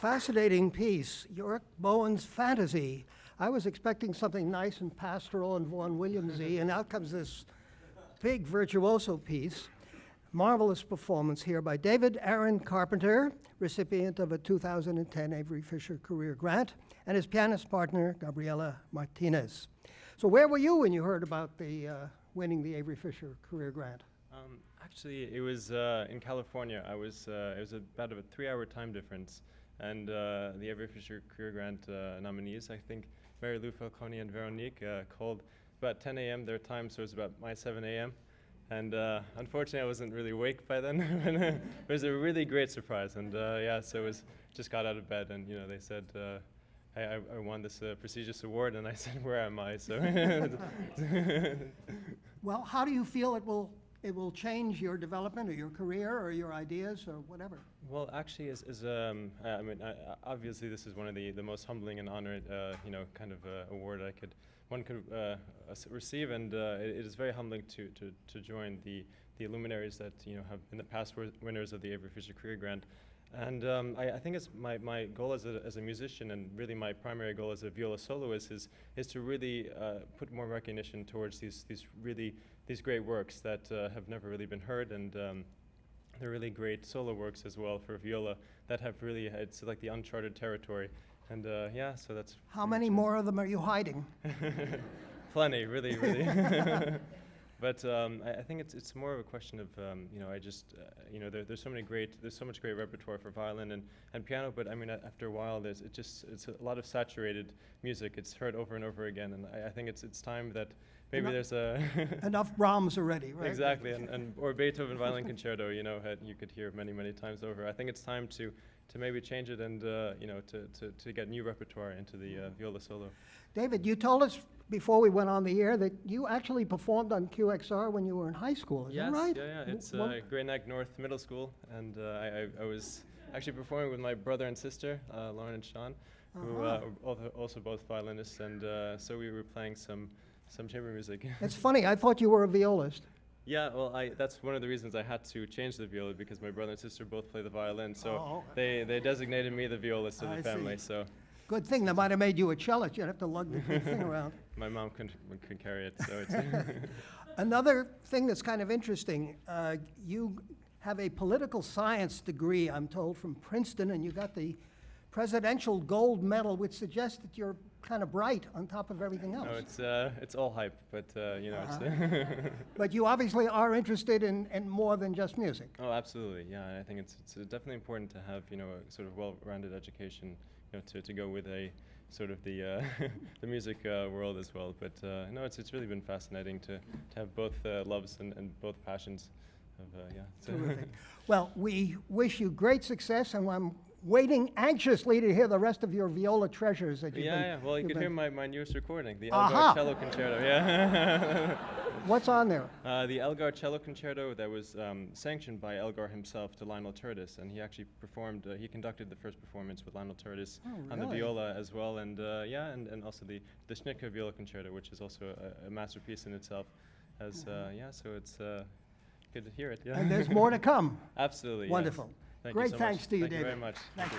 Fascinating piece, York Bowen's Phantasy. I was expecting something nice and pastoral and Vaughan Williamsy, and out comes this big virtuoso piece. Marvelous performance here by David Aaron Carpenter, recipient of a 2010 Avery Fisher Career Grant, and his pianist partner, Gabriela Martinez. So where were you when you heard about the winning the Avery Fisher Career Grant? Actually, it was in California. It was about a 3-hour time difference. And the Avery Fisher Career Grant nominees, I think Mary Lou Falcone and Veronique, called about 10 a.m. their time, so it was about my 7 a.m. And unfortunately, I wasn't really awake by then. It was a really great surprise. And yeah, so it was just got out of bed, and they said, I won this prestigious award, and I said, where am I? So. Well, how do you feel it will change your development or your career or your ideas or whatever? Well, actually, obviously, this is one of the most humbling and honored, kind of award one could receive, and it is very humbling to join the luminaries that have been the past winners of the Avery Fisher Career Grant. And I think it's my goal as a musician, and really my primary goal as a viola soloist, is to really put more recognition towards these great works that have never really been heard, and they're really great solo works as well for viola that have really, it's like the uncharted territory. And yeah, so that's... How many more of them are you hiding? Plenty, really. But I think it's more of a question of there's so much great repertoire for violin and piano. But I mean, after a while, it's a lot of saturated music. It's heard over and over again, and I think it's time that maybe there's enough Brahms already, right? Exactly, or Beethoven violin concerto. You could hear many times over. I think it's time to maybe change it and to get new repertoire into the viola solo. David, you told us before we went on the air that you actually performed on QXR when you were in high school. Is that right? Yeah. It's Great Neck North Middle School, and I was actually performing with my brother and sister, Lauren and Sean, who are also both violinists, and so we were playing some chamber music. It's funny. I thought you were a violist. Yeah, well, that's one of the reasons I had to change the viola, because my brother and sister both play the violin, so they designated me the violist of the family. So. Good thing they might have made you a cellist. You'd have to lug the big thing around. My mom couldn't carry it, so it's... Another thing that's kind of interesting, you have a political science degree, I'm told, from Princeton, and you got the Presidential Gold Medal, which suggests that you're kind of bright on top of everything else. No, it's all hype, but it's... But you obviously are interested in more than just music. Oh, absolutely, yeah. I think it's definitely important to have, a sort of well-rounded education, to go with a sort of the music world as well. But no, it's really been fascinating to have both loves and both passions. Terrific. Well, we wish you great success, and I'm waiting anxiously to hear the rest of your viola treasures that you've been... Well, you can hear my newest recording, the Elgar Cello Concerto. Yeah. What's on there? The Elgar Cello Concerto that was sanctioned by Elgar himself to Lionel Curtis, and he actually performed. He conducted the first performance with Lionel Curtis on the viola as well, and and also the Schnittke Viola Concerto, which is also a masterpiece in itself. So it's good to hear it. Yeah. And there's more to come. Absolutely. Wonderful. Yes. Great thanks to you, David. Thank you very much. Thank you.